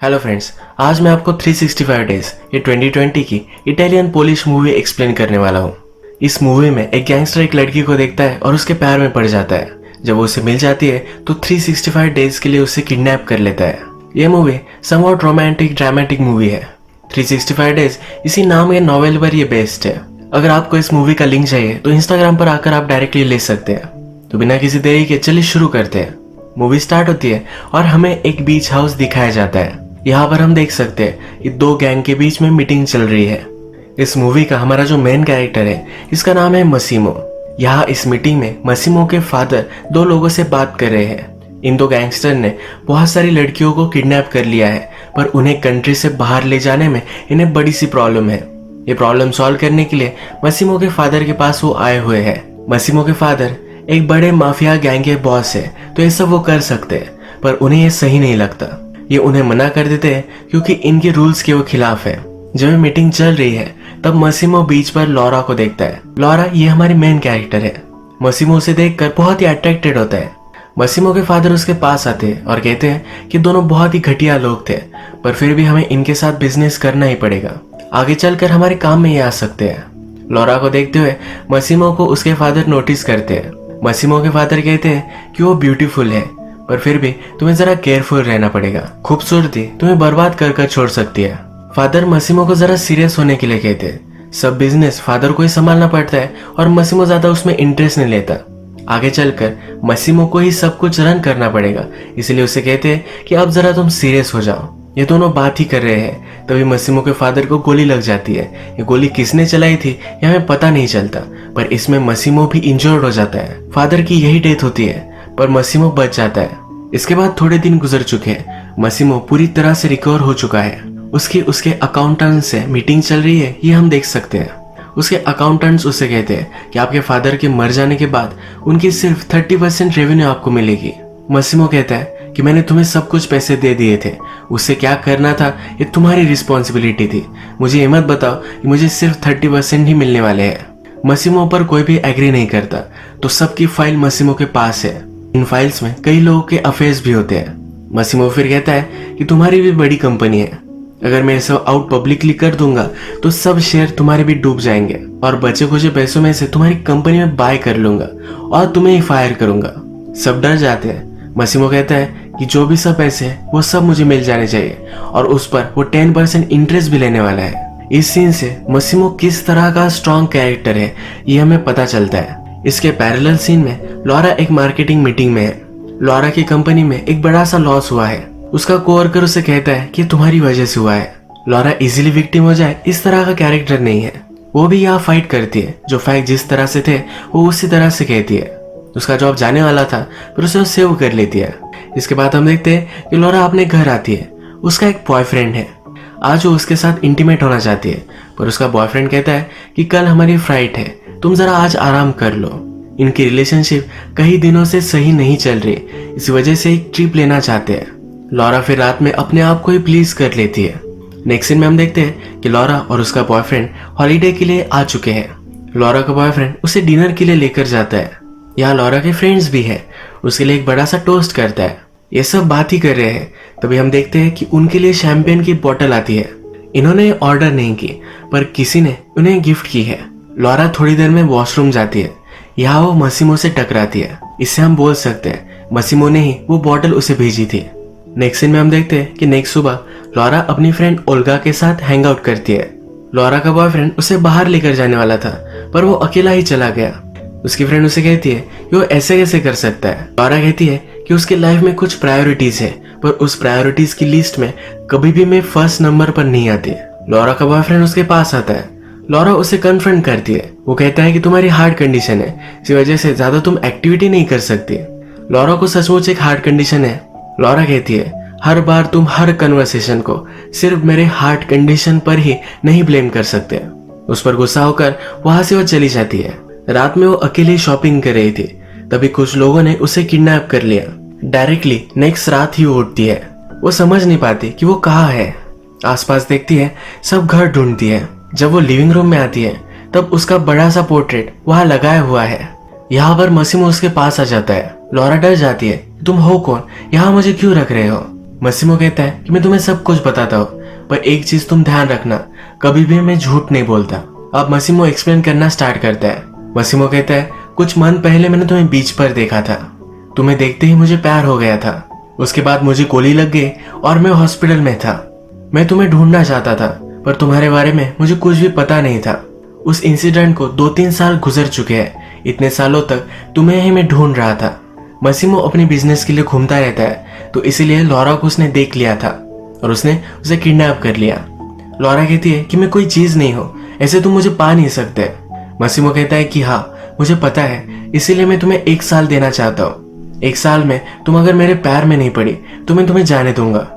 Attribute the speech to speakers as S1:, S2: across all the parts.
S1: Hello friends, आज मैं आपको 365 डेज ये 2020 की इटालियन पोलिश मूवी एक्सप्लेन करने वाला हूँ। इस मूवी में एक गैंगस्टर एक लड़की को देखता है और उसके पैर में पड़ जाता है। जब वो उसे मिल जाती है तो 365 डेज के लिए उसे किडनैप कर लेता है। ये movie somewhat romantic dramatic movie है। 365 डेज इसी नाम के नॉवेल पर ये बेस्ड है। अगर आपको इस मूवी का लिंक चाहिए तो इंस्टाग्राम पर आकर आप डायरेक्टली ले सकते हैं। तो बिना किसी देरी के चलिए शुरू करते हैं। मूवी स्टार्ट होती है और हमें एक बीच हाउस दिखाया जाता है। यहाँ पर हम देख सकते हैं कि दो गैंग के बीच में मीटिंग चल रही है। इस मूवी का हमारा जो मेन कैरेक्टर है इसका नाम है मसीमो। यहाँ इस मीटिंग में मसीमो के फादर दो लोगों से बात कर रहे हैं। इन दो गैंगस्टर ने बहुत सारी लड़कियों को किडनैप कर लिया है, पर उन्हें कंट्री से बाहर ले जाने में इन्हें बड़ी सी प्रॉब्लम है। ये प्रॉब्लम सॉल्व करने के लिए मसीमो के फादर के पास वो आए हुए हैं। मसीमो के फादर एक बड़े माफिया गैंग के बॉस है, तो ये सब वो कर सकते हैं, पर उन्हें ये सही नहीं लगता। ये उन्हें मना कर देते हैं क्योंकि इनके रूल्स के वो खिलाफ है। जब ये मीटिंग चल रही है तब मसीमो बीच पर लॉरा को देखता है। लॉरा ये हमारी मेन कैरेक्टर है। मसीमो उसे देखकर बहुत ही अट्रैक्टेड होता है। मसीमो के फादर उसके पास आते हैं और कहते हैं कि दोनों बहुत ही घटिया लोग थे, पर फिर भी हमें इनके साथ बिजनेस करना ही पड़ेगा। आगे चलकर हमारे काम में ये आ सकते हैं। लॉरा को देखते हुए मसीमो को उसके फादर नोटिस करते हैं। मसीमो के फादर कहते हैं कि वो ब्यूटीफुल है, पर फिर भी तुम्हें जरा केयरफुल रहना पड़ेगा। खूबसूरती तुम्हें बर्बाद कर छोड़ सकती है। फादर मसीमो को जरा सीरियस होने के लिए कहते हैं। सब बिजनेस फादर को ही संभालना पड़ता है और मसीमो ज्यादा उसमें इंटरेस्ट नहीं लेता। आगे चलकर मसीमो को ही सब कुछ रन करना पड़ेगा, इसलिए उसे कहते हैं कि अब जरा तुम सीरियस हो जाओ। ये दोनों बात ही कर रहे हैं, तभी मसीमो के फादर को गोली लग जाती है। ये गोली किसने चलाई थी ये हमें पता नहीं चलता, पर इसमें मसीमो भी इंजर्ड हो जाता है। फादर की यही डेथ होती है, पर मसीमो बच जाता है। इसके बाद थोड़े दिन गुजर चुके हैं। मसीमो पूरी तरह से रिकवर हो चुका है। उसके अकाउंटेंट से मीटिंग चल रही है, ये हम देख सकते हैं। उसके अकाउंटेंट्स उसे कहते हैं कि आपके फादर के मर जाने के बाद उनकी सिर्फ 30% रेवेन्यू आपको मिलेगी। मसीमो कहता है कि मैंने तुम्हें सब कुछ पैसे दे दिए थे, उससे क्या करना था ये तुम्हारी रिस्पॉन्सिबिलिटी थी। मुझे ये मत बताओ कि मुझे सिर्फ 30% ही मिलने वाले हैं। मसीमो पर कोई भी एग्री नहीं करता, तो सबकी फाइल मसीमो के पास है। इन फाइल्स में कई लोगों के अफेयर्स भी होते हैं। मसीमो फिर कहता है कि तुम्हारी भी बड़ी कंपनी है, अगर मैं सब आउट पब्लिकली कर दूंगा तो सब शेयर तुम्हारे भी डूब जाएंगे और बचे खुचे पैसों में से तुम्हारी कंपनी में बाय कर लूंगा और तुम्हें ही फायर करूंगा। सब डर जाते हैं। मसीमो कहता है कि जो भी सब पैसे है वो सब मुझे मिल जाने चाहिए और उस पर वो 10% इंटरेस्ट भी लेने वाला है। इस सीन से मसीमो किस तरह का स्ट्रॉन्ग कैरेक्टर है ये हमें पता चलता है। इसके पैरेलल सीन में लॉरा एक मार्केटिंग मीटिंग में है। लॉरा की कंपनी में एक बड़ा सा लॉस हुआ है। उसका कोवर्कर उसे कहता है कि तुम्हारी वजह से हुआ है। लॉरा इजीली विक्टिम हो जाए इस तरह का कैरेक्टर नहीं है। वो भी यहाँ फाइट करती है। जो फैक्ट जिस तरह से थे वो उसी तरह से कहती है। उसका जॉब जाने वाला था पर उसे वो सेव कर लेती है। इसके बाद हम देखते हैं कि लॉरा अपने घर आती है। उसका एक बॉयफ्रेंड है। आज वो उसके साथ इंटीमेट होना चाहती है, पर उसका बॉयफ्रेंड कहता है कि कल हमारी फ्लाइट है, तुम जरा आज आराम कर लो। इनकी रिलेशनशिप कई दिनों से सही नहीं चल रही, इस वजह से एक ट्रिप लेना चाहते हैं। लॉरा फिर रात में अपने आप को ही प्लीज कर लेती है। नेक्स्ट सीन में हम देखते हैं कि लॉरा और उसका बॉयफ्रेंड हॉलीडे के लिए आ चुके हैं। लॉरा का बॉयफ्रेंड उसे डिनर के लिए लेकर जाता है। यहाँ लॉरा के फ्रेंड्स भी है। उसके लिए एक बड़ा सा टोस्ट करता है। ये सब बात ही कर रहे हैं, तभी हम देखते हैं कि उनके लिए शैंपेन की बोतल आती है। इन्होंने ऑर्डर नहीं की, पर किसी ने उन्हें गिफ्ट की है। लॉरा थोड़ी देर में वॉशरूम जाती है। यहाँ वो मसीमो से टकराती है। इससे हम बोल सकते हैं मसीमो ने ही वो बोतल उसे भेजी थी। नेक्स्ट सीन में हम देखते हैं कि नेक्स्ट सुबह लॉरा अपनी फ्रेंड ओल्गा के साथ हैंग आउट करती है। लॉरा का बॉयफ्रेंड उसे बाहर लेकर जाने वाला था, पर वो अकेला ही चला गया। उसकी फ्रेंड उसे कहती है कि वो ऐसे कैसे कर सकता है। लॉरा कहती है कि उसके लाइफ में कुछ प्रायोरिटीज है, पर उस प्रायोरिटीज की लिस्ट में कभी भी मैं फर्स्ट नंबर पर नहीं आती। लॉरा का बॉयफ्रेंड उसके पास आता है। लॉरा उसे कन्फ्रंट करती है। वो कहता है कि तुम्हारी हार्ट कंडीशन है, इस वजह से ज्यादा तुम एक्टिविटी नहीं कर सकती। लॉरा को सचमुच एक हार्ट कंडीशन है। लॉरा कहती है हर बार तुम हर कन्वर्सेशन को सिर्फ मेरे हार्ट कंडीशन पर ही नहीं ब्लेम कर सकते। उस पर गुस्सा होकर वहां से वो चली जाती है। रात में वो अकेली शॉपिंग कर रही थी, तभी कुछ लोगों ने उसे किडनैप कर लिया। डायरेक्टली नेक्स्ट रात ही वो उठती है। वो समझ नहीं पाती कि वो कहाँ है। आसपास देखती है, सब घर ढूंढती है। जब वो लिविंग रूम में आती है तब उसका बड़ा सा पोर्ट्रेट वहां लगाया हुआ है। यहाँ पर मसीमो उसके पास आ जाता है। लॉरा डर जाती है, तुम हो कौन, यहाँ मुझे क्यों रख रहे हो। मसीमो कहता है कि मैं तुम्हें सब कुछ बताता हूँ, पर एक चीज तुम ध्यान रखना, कभी भी मैं झूठ नहीं बोलता। अब मसीमो एक्सप्लेन करना स्टार्ट करता है। मसीमो कहता है कुछ मंथ पहले मैंने तुम्हें बीच पर देखा था, तुम्हें देखते ही मुझे प्यार हो गया था। उसके बाद मुझे गोली लग गई और मैं हॉस्पिटल में था। मैं तुम्हें ढूंढना चाहता था, पर तुम्हारे बारे में मुझे कुछ भी पता नहीं था। उस इंसिडेंट को 2-3 साल गुजर चुके हैं। इतने सालों तक तुम्हें ही मैं ढूंढ रहा था। मसीमो अपने बिजनेस के लिए घूमता रहता है, तो इसीलिए लॉरा को उसने देख लिया था और उसने उसे किडनैप कर लिया। लॉरा कहती है कि मैं कोई चीज नहीं हूँ, ऐसे तुम मुझे पा नहीं सकते। मसीमो कहता है कि हाँ मुझे पता है, इसीलिए मैं तुम्हें 1 साल देना चाहता हूँ। 1 साल में तुम अगर मेरे पैर में नहीं पड़ी तो मैं तुम्हें जाने दूंगा।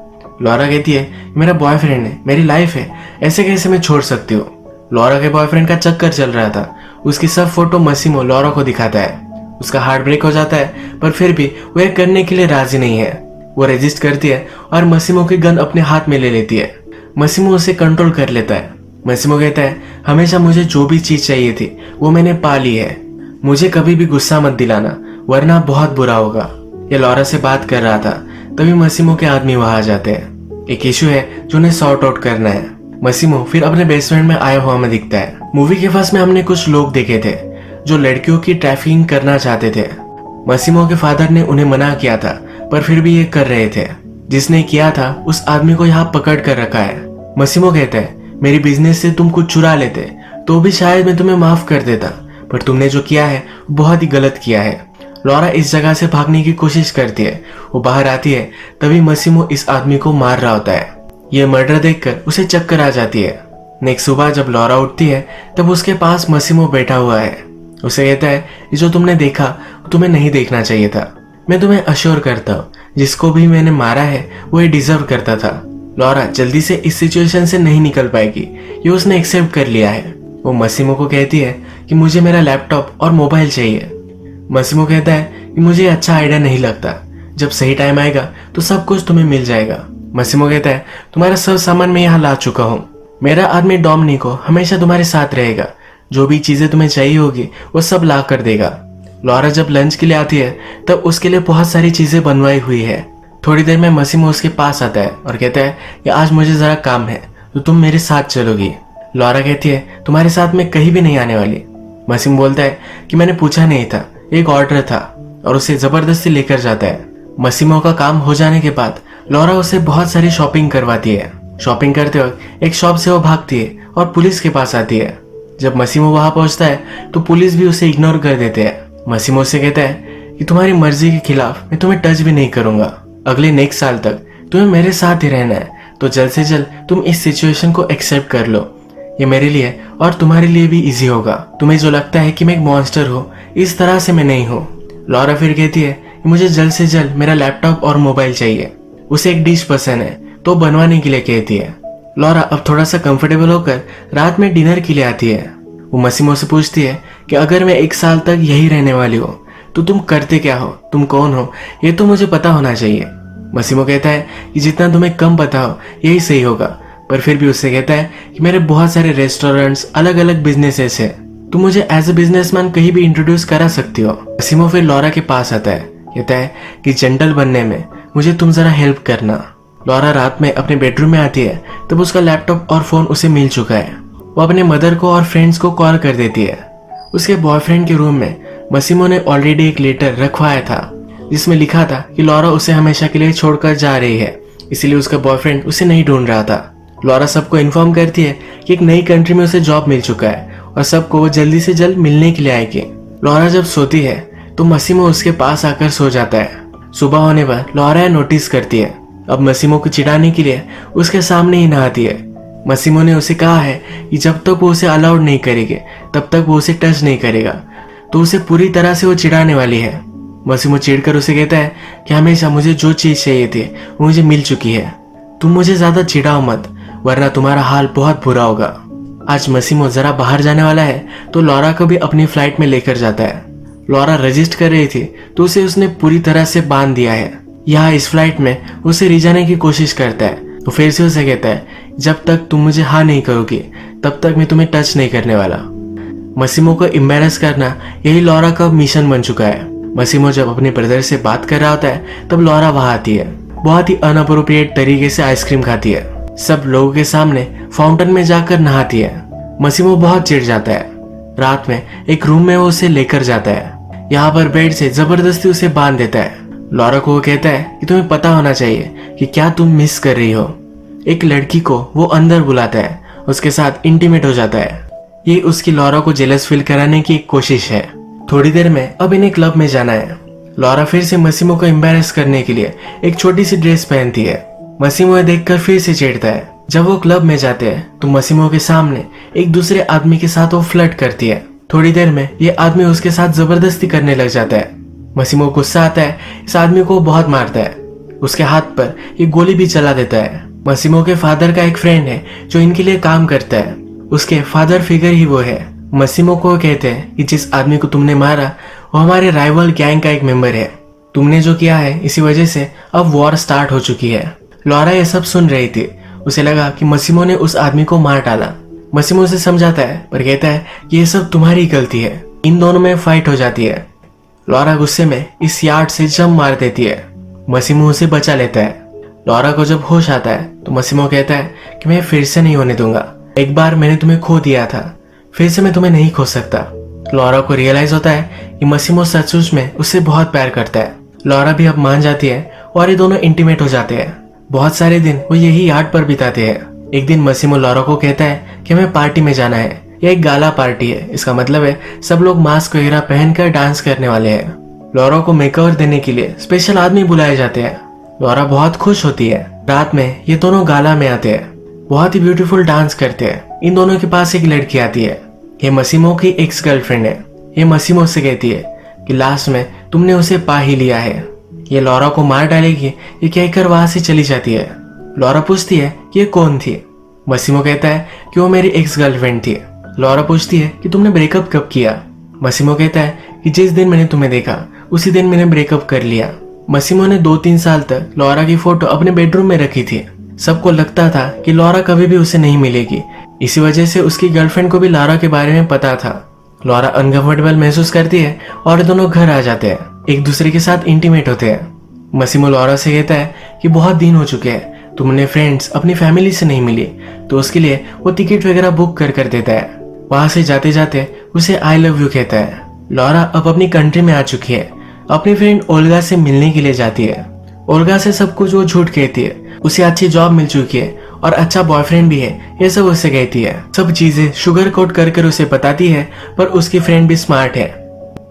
S1: लॉरा कहती है मेरा बॉयफ्रेंड है, मेरी लाइफ है, ऐसे कैसे मैं छोड़ सकती हूँ। लॉरा के बॉयफ्रेंड का चक्कर चल रहा था। उसकी सब फोटो मसीमो लॉरा को दिखाता है। उसका हार्ट ब्रेक हो जाता है, पर फिर भी वो यह करने के लिए राजी नहीं है। वो रेजिस्ट करती है और मसीमो की गन अपने हाथ में ले लेती है। मसीमो उसे कंट्रोल कर लेता है। मसीमो कहता है हमेशा मुझे जो भी चीज चाहिए थी वो मैंने पा ली है, मुझे कभी भी गुस्सा मत दिलाना वरना बहुत बुरा होगा। ये लॉरा से बात कर रहा था, तभी मसीमो के आदमी वहां आ जाते हैं। एक इशू है जो उन्हें सॉर्ट आउट करना है। मसीमो फिर अपने बेसमेंट में आया हुआ में दिखता है। मूवी के फर्स्ट में हमने कुछ लोग देखे थे जो लड़कियों की ट्रैफिकिंग करना चाहते थे। मसीमो के फादर ने उन्हें मना किया था, पर फिर भी ये कर रहे थे। जिसने किया था उस आदमी को यहाँ पकड़ कर रखा है। मसीमो कहता है मेरी बिजनेस से तुम कुछ चुरा लेते तो भी शायद मैं तुम्हें माफ कर देता, पर तुमने जो किया है बहुत ही गलत किया है। लॉरा इस जगह से भागने की कोशिश करती है। वो बाहर आती है, तभी मसीमो इस आदमी को मार रहा होता है। ये मर्डर देखकर उसे चक्कर आ जाती है। नेक्स्ट सुबह जब लॉरा उठती है तब उसके पास मसीमो बैठा हुआ है। उसे कहता है जो तुमने देखा तुम्हें नहीं देखना चाहिए था। मैं तुम्हें अश्योर करता हूँ जिसको भी मैंने मारा है वो ये डिजर्व करता था। लॉरा जल्दी से इस सिचुएशन से नहीं निकल पाएगी, ये उसने एक्सेप्ट कर लिया है। वो मसीमो को कहती है कि मुझे मेरा लैपटॉप और मोबाइल चाहिए। मसीमो कहता है कि मुझे अच्छा आइडिया नहीं लगता, जब सही टाइम आएगा तो सब कुछ तुम्हें मिल जाएगा। मसीमो कहता है तुम्हारा सब सामान मैं यहाँ ला चुका हूँ, मेरा आदमी डोमिनिको हमेशा तुम्हारे साथ रहेगा, जो भी चीजें तुम्हें चाहिए होगी वो सब ला कर देगा। लॉरा जब लंच के लिए आती है तब उसके लिए बहुत सारी चीजें बनवाई हुई है। थोड़ी देर में मसीमो उसके पास आता है और कहता है कि आज मुझे जरा काम है तो तुम मेरे साथ चलोगी। लॉरा कहती है तुम्हारे साथ मैं कहीं भी नहीं आने वाली। मसीमो बोलता है कि मैंने पूछा नहीं था, एक ऑर्डर था, और उसे जबरदस्ती लेकर जाता है। मसीमो का काम हो जाने के बाद लॉरा उसे बहुत सारी शॉपिंग करवाती है। शॉपिंग करते वक्त एक शॉप से वो भागती है और पुलिस के पास आती है। जब मसीमो वहां पहुंचता है तो पुलिस भी उसे इग्नोर कर देते हैं। मसीमो से कहता है कि तुम्हारी मर्जी के खिलाफ मैं तुम्हें टच भी नहीं करूंगा, अगले नेक्स्ट साल तक तुम्हें मेरे साथ ही रहना है, तो जल्द से जल्द तुम इस सिचुएशन को एक्सेप्ट कर लो। ये मेरे लिए और तुम्हारे लिए भी इजी होगा। तुम्हें जो लगता है कि मैं एक मॉन्स्टर हूँ, इस तरह से मैं नहीं हूँ। लॉरा फिर कहती है कि मुझे जल्द से जल्द मेरा लैपटॉप और मोबाइल चाहिए। उसे एक डिश पसंद है तो बनवाने के लिए कहती है। लॉरा अब थोड़ा सा कंफर्टेबल होकर रात में डिनर के लिए आती है। वो मसीमो से पूछती है कि अगर मैं 1 साल तक यही रहने वाली हूँ तो तुम करते क्या हो, तुम कौन हो, ये तो मुझे पता होना चाहिए। मसीमो कहता है कि जितना तुम्हें कम पता हो यही सही होगा, पर फिर भी उससे कहता है कि मेरे बहुत सारे रेस्टोरेंट्स, अलग अलग बिजनेसेस है, तुम मुझे एज ए बिजनेसमैन कहीं भी इंट्रोड्यूस करा सकती हो। मसीमो फिर लॉरा के पास आता है, कहता है कि जेंटल बनने में मुझे तुम जरा हेल्प करना। लॉरा रात में अपने बेडरूम में आती है तब उसका लैपटॉप और फोन उसे मिल चुका है। वो अपने मदर को और फ्रेंड्स को कॉल कर देती है। उसके बॉयफ्रेंड के रूम में मसीमो ने ऑलरेडी एक लेटर रखवाया था जिसमें लिखा था कि लॉरा उसे हमेशा के लिए छोड़कर जा रही है, इसलिए उसका बॉयफ्रेंड उसे नहीं ढूंढ रहा था। लॉरा सबको इन्फॉर्म करती है कि एक नई कंट्री में उसे जॉब मिल चुका है और सबको वो जल्दी से जल्द मिलने के लिए आएगी। लॉरा जब सोती है तो मसीमो उसके पास आकर सो जाता है। सुबह होने पर लॉरा नोटिस करती है। अब मसीमो को चिढ़ाने के लिए उसके सामने ही नहाती है। मसीमो ने उसे कहा है कि जब तक वो उसे अलाउड नहीं करेगी तब तक वो उसे टच नहीं करेगा, तो उसे पूरी तरह से वो चिढ़ाने वाली है। मसीमो चिढ़कर उसे कहता है कि हमेशा मुझे जो चीज चाहिए थी वो मुझे मिल चुकी है, तुम मुझे ज्यादा चिढ़ाओ मत वरना तुम्हारा हाल बहुत बुरा होगा। आज मसीमो जरा बाहर जाने वाला है तो लॉरा को भी अपनी फ्लाइट में लेकर जाता है। लॉरा रजिस्ट कर रही थी तो उसे उसने पूरी तरह से बांध दिया है। यहाँ इस फ्लाइट में उसे रिझाने की कोशिश करता है तो फिर से उसे कहता है जब तक तुम मुझे हाँ नहीं करोगी तब तक मैं तुम्हें टच नहीं करने वाला। मसीमो को एम्बैरेस करना यही लॉरा का मिशन बन चुका है। मसीमो जब अपने ब्रदर से बात कर रहा होता है तब लॉरा वहां आती है। बहुत ही अनअप्रोप्रिएट तरीके से आइसक्रीम खाती है। सब लोगों के सामने फाउंटेन में जाकर नहाती है। मसीमो बहुत चिढ़ जाता है। रात में एक रूम में वो उसे लेकर जाता है। यहाँ पर बेड से जबरदस्ती उसे बांध देता है। लॉरा को वो कहता है कि तुम्हें पता होना चाहिए कि क्या तुम मिस कर रही हो। एक लड़की को वो अंदर बुलाता है, उसके साथ इंटीमेट हो जाता है। ये उसकी लॉरा को जेलस फील कराने की एक कोशिश है। थोड़ी देर में अब इन्हें क्लब में जाना है। लॉरा फिर से मसीमो को एम्बैरेस करने के लिए एक छोटी सी ड्रेस पहनती है। मसीमो ये देखकर फिर से चिढ़ता है। जब वो क्लब में जाते हैं तो मसीमो के सामने एक दूसरे आदमी के साथ वो फ्लर्ट करती है। थोड़ी देर में ये आदमी उसके साथ जबरदस्ती करने लग जाता है। मसीमो को गुस्सा आता है, इस आदमी को बहुत मारता है। उसके हाथ पर ये गोली भी चला देता है। मसीमो के फादर का एक फ्रेंड है जो इनके लिए काम करता है। उसके फादर फिगर ही वो है। मसीमो को कहते हैं कि जिस आदमी को तुमने मारा वो हमारे राइवल गैंग का एक मेंबर है। तुमने जो किया है इसी वजह से अब वॉर स्टार्ट हो चुकी है। लॉरा ये सब सुन रही थी। उसे लगा कि मसीमो ने उस आदमी को मार डाला। मसीमो उसे समझाता है पर कहता है कि ये सब तुम्हारी गलती है। इन दोनों में फाइट हो जाती है। लॉरा गुस्से में इस यार्ड से जंप मार देती है। मसीमो उसे बचा लेता है। लॉरा को जब होश आता है तो मसीमो कहता है कि मैं फिर से नहीं होने दूंगा। एक बार मैंने तुम्हें खो दिया था, फिर से मैं तुम्हें नहीं खो सकता। लॉरा को रियलाइज होता है कि मसीमो सचमुच में उससे बहुत प्यार करता है। लॉरा भी अब मान जाती है और ये दोनों इंटीमेट हो जाते हैं। बहुत सारे दिन वो यही यार्ड पर बिताते हैं। एक दिन मसीमो लॉरा को कहता है कि हमें पार्टी में जाना है। यह एक गाला पार्टी है। इसका मतलब है सब लोग मास्क वगैरह पहनकर डांस करने वाले हैं। लॉरा को मेकओवर देने के लिए स्पेशल आदमी बुलाए जाते हैं। लॉरा बहुत खुश होती है। रात में ये दोनों गाला में आते हैं, बहुत ही ब्यूटीफुल डांस करते हैं। इन दोनों के पास एक लड़की आती है। ये मसीमो की एक्स गर्लफ्रेंड है। ये मसीमो से कहती है कि लास्ट में तुमने उसे पा ही लिया है, ये लॉरा को मार डालेगी। ये कहकर वहां से चली जाती है। लॉरा पूछती है कि ये कौन थी। मसीमो कहता है कि वो मेरी एक्स गर्लफ्रेंड थी। लॉरा पूछती है कि तुमने ब्रेकअप कब किया। मसीमो कहता है कि जिस दिन मैंने तुम्हें देखा उसी दिन मैंने ब्रेकअप कर लिया। मसीमो ने 2-3 साल तक लॉरा की फोटो अपने बेडरूम में रखी थी। सबको लगता था कि लॉरा कभी भी उसे नहीं मिलेगी। इसी वजह से उसकी गर्लफ्रेंड को भी लॉरा के बारे में पता था। लॉरा अनकंफर्टेबल महसूस करती है और दोनों घर आ जाते हैं, एक दूसरे के साथ इंटीमेट होते हैं। मसीमो लॉरा से कहता है कि बहुत दिन हो चुके हैं, तुमने फ्रेंड्स अपनी फैमिली से नहीं मिली, तो उसके लिए वो टिकट वगैरह बुक कर देता है। वहां से जाते जाते उसे आई लव यू कहता है। लॉरा अब अपनी कंट्री में आ चुकी है। अपनी फ्रेंड ओल्गा से मिलने के लिए जाती है। ओल्गा से सब कुछ वो झूठ कहती है। उसे अच्छी जॉब मिल चुकी है और अच्छा बॉयफ्रेंड भी है, ये सब उससे कहती है। सब चीजें शुगर कोट कर उसे बताती है, पर उसकी फ्रेंड भी स्मार्ट है।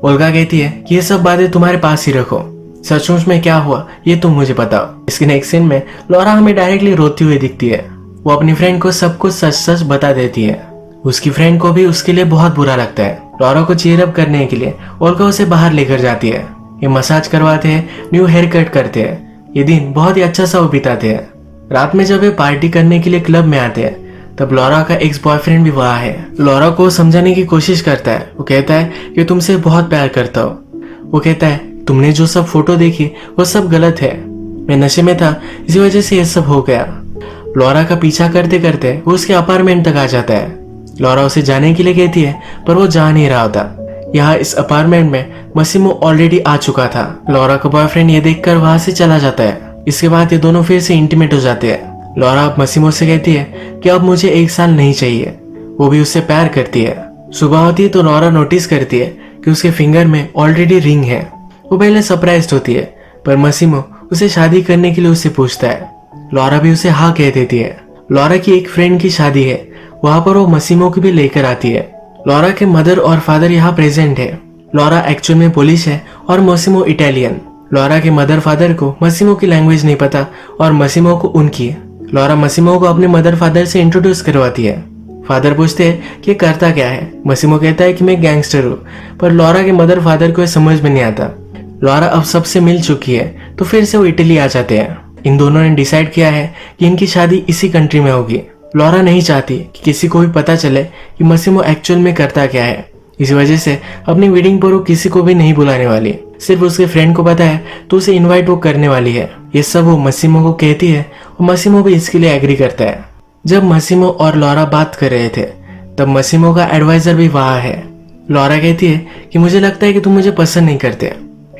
S1: ओल्गा कहती है कि ये सब बातें तुम्हारे पास ही रखो, सचमुच में क्या हुआ ये तुम मुझे बताओ। इसके नेक्स्ट सीन में लॉरा हमें डायरेक्टली रोती हुई दिखती है। वो अपनी फ्रेंड को सब कुछ सच सच बता देती है। उसकी फ्रेंड को भी उसके लिए बहुत बुरा लगता है। लॉरा को चीयर अप करने के लिए ओल्गा उसे बाहर लेकर जाती है। ये मसाज करवाते हैं, न्यू हेयर कट करते हैं। ये दिन बहुत ही अच्छा सा वो बिताते हैं। रात में जब ये पार्टी करने के लिए क्लब में आते हैं तब लॉरा का एक्स बॉयफ्रेंड भी वहाँ है। लॉरा को समझाने की कोशिश करता है। वो कहता है कि तुमसे बहुत प्यार करता हो। वो कहता है तुमने जो सब फोटो देखी वो सब गलत है, मैं नशे में था इसी वजह से ये सब हो गया। लॉरा का पीछा करते करते वो उसके अपार्टमेंट तक आ जाता है। लॉरा उसे जाने के लिए कहती है पर वो जा नहीं रहा होता। यहाँ इस अपार्टमेंट में मसीमो ऑलरेडी आ चुका था। लॉरा का बॉयफ्रेंड ये देखकर वहां से चला जाता है। इसके बाद ये दोनों फिर से इंटीमेट हो जाते हैं। लॉरा अब मसीमो से कहती है कि अब मुझे 1 साल नहीं चाहिए। वो भी उससे प्यार करती है। सुबह होती है तो लॉरा नोटिस करती है कि उसके फिंगर में ऑलरेडी रिंग है। वो पहले सरप्राइज्ड होती है पर मसीमो उसे शादी करने के लिए उससे पूछता है। लॉरा भी उसे हाँ कह देती है। लॉरा की एक फ्रेंड की शादी है, वहां पर वो मसीमो को भी लेकर आती है। लॉरा के मदर और फादर यहाँ प्रेजेंट है। लॉरा एक्चुअल में पोलिश है और मसीमो इटालियन। लॉरा के मदर फादर को मसीमो की लैंग्वेज नहीं पता और मसीमो को उनकी। लॉरा मसीमो को अपने मदर फादर से इंट्रोड्यूस करवाती है। फादर पूछते हैं कि करता क्या है। मसीमो कहता है कि मैं गैंगस्टर हूँ, पर लॉरा के मदर फादर को समझ में नहीं आता। लॉरा अब सबसे मिल चुकी है तो फिर से वो इटली आ जाते हैं। इन दोनों ने डिसाइड किया है कि इनकी शादी इसी कंट्री में होगी। लॉरा नहीं चाहती कि किसी को भी पता चले कि मसीमो एक्चुअल में करता क्या है। इसी वजह से अपनी वेडिंग पर वो किसी को भी नहीं बुलाने वाली। सिर्फ उसके फ्रेंड को पता है तो उसे इनवाइट वो करने वाली है। ये सब वो मसीमो को कहती है और मसीमो भी इसके लिए एग्री करता है। जब मसीमो और लॉरा बात कर रहे थे तब मसीमो का एडवाइजर भी वहाँ है। लॉरा कहती है कि मुझे लगता है कि तुम मुझे पसंद नहीं करते।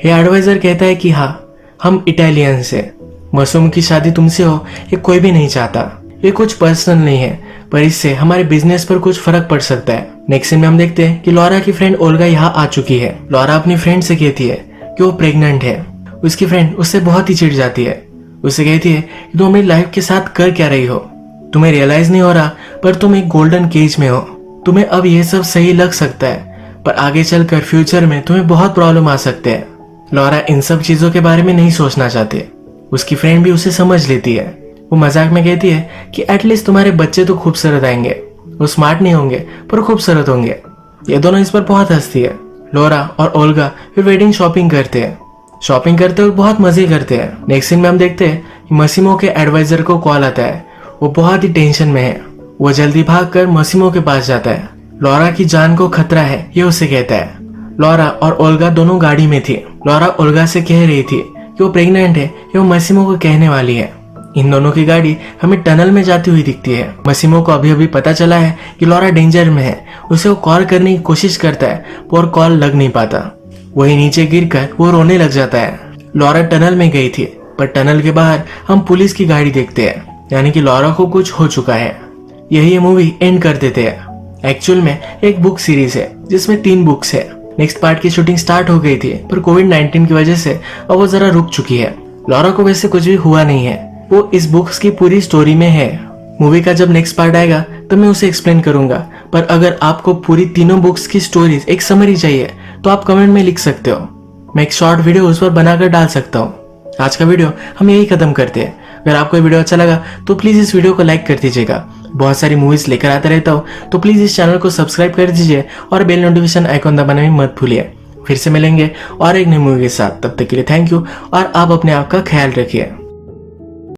S1: ये एडवाइजर कहता है कि हाँ, हम इटालियंस हैं। मासूम की शादी तुमसे हो ये कोई भी नहीं चाहता, ये कुछ पर्सनल नहीं है, पर इससे हमारे बिजनेस पर कुछ फर्क पड़ सकता है। नेक्स्ट सीन में हम देखते हैं कि लॉरा की फ्रेंड ओल्गा यहाँ आ चुकी है। लॉरा अपनी फ्रेंड से कहती है कि वो प्रेग्नेंट है। उसकी फ्रेंड उससे बहुत ही चिढ़ जाती है। उससे कहती है कि तुम अपनी लाइफ के साथ कर क्या रही हो, तुम्हें रियलाइज नहीं हो रहा, पर तुम एक गोल्डन केज में हो। तुम्हें अब ये सब सही लग सकता है, पर आगे चलकर फ्यूचर में तुम्हें बहुत प्रॉब्लम आ सकते हैं। लॉरा इन सब चीजों के बारे में नहीं सोचना चाहती। उसकी फ्रेंड भी उसे समझ लेती है। वो मजाक में कहती है कि एटलीस्ट तुम्हारे बच्चे तो खूबसूरत आएंगे, वो स्मार्ट नहीं होंगे पर खूबसूरत होंगे। ये दोनों इस पर बहुत हंसती है। लॉरा और ओल्गा फिर वेडिंग शॉपिंग करते हैं। शॉपिंग करते हुए बहुत मजे करते हैं। नेक्स्ट सीन में हम देखते हैं कि मसीमो के एडवाइजर को कॉल आता है। वो बहुत ही टेंशन में है। वो जल्दी भागकर मसीमो के पास जाता है। लॉरा की जान को खतरा है ये उसे कहता है। लॉरा और ओल्गा दोनों गाड़ी में थी। लॉरा ओल्गा से कह रही थी कि वो प्रेग्नेंट है, ये वो मसीमो को कहने वाली है। इन दोनों की गाड़ी हमें टनल में जाती हुई दिखती है। मसीमो को अभी अभी पता चला है कि लॉरा डेंजर में है। उसे वो कॉल करने की कोशिश करता है पर कॉल लग नहीं पाता। वही नीचे गिरकर वो रोने लग जाता है। लॉरा टनल में गई थी, पर टनल के बाहर हम पुलिस की गाड़ी देखते हैं, यानी कि लॉरा को कुछ हो चुका है। यही ये मूवी एंड कर देते हैं। एक्चुअल में एक बुक सीरीज है जिसमें 3 बुक्स है। नेक्स्ट पार्ट की शूटिंग स्टार्ट हो गई थी, पर कोविड-19 की वजह से अब वो जरा रुक चुकी है। लॉरा को वैसे कुछ भी हुआ नहीं है, वो इस बुक्स की पूरी स्टोरी में है। मूवी का जब नेक्स्ट पार्ट आएगा तब मैं उसे एक्सप्लेन करूंगा, पर अगर आपको पूरी तीनों बुक्स की स्टोरीज एक समरी चाहिए तो आप कमेंट में लिख सकते हो। मैं एक शॉर्ट वीडियो उस पर बनाकर डाल सकता हूँ। आज का वीडियो हम यही खत्म करते हैं। अगर आपको ये वीडियो अच्छा लगा तो प्लीज इस वीडियो को लाइक कर दीजिएगा। बहुत सारी मूवीज लेकर आता रहता हूँ, तो प्लीज इस चैनल को सब्सक्राइब कर दीजिए और बेल नोटिफिकेशन आइकॉन दबाना भी मत भूलिए। फिर से मिलेंगे और एक नई मूवी के साथ। तब तक के लिए थैंक यू और आप अपने आप का ख्याल रखिए।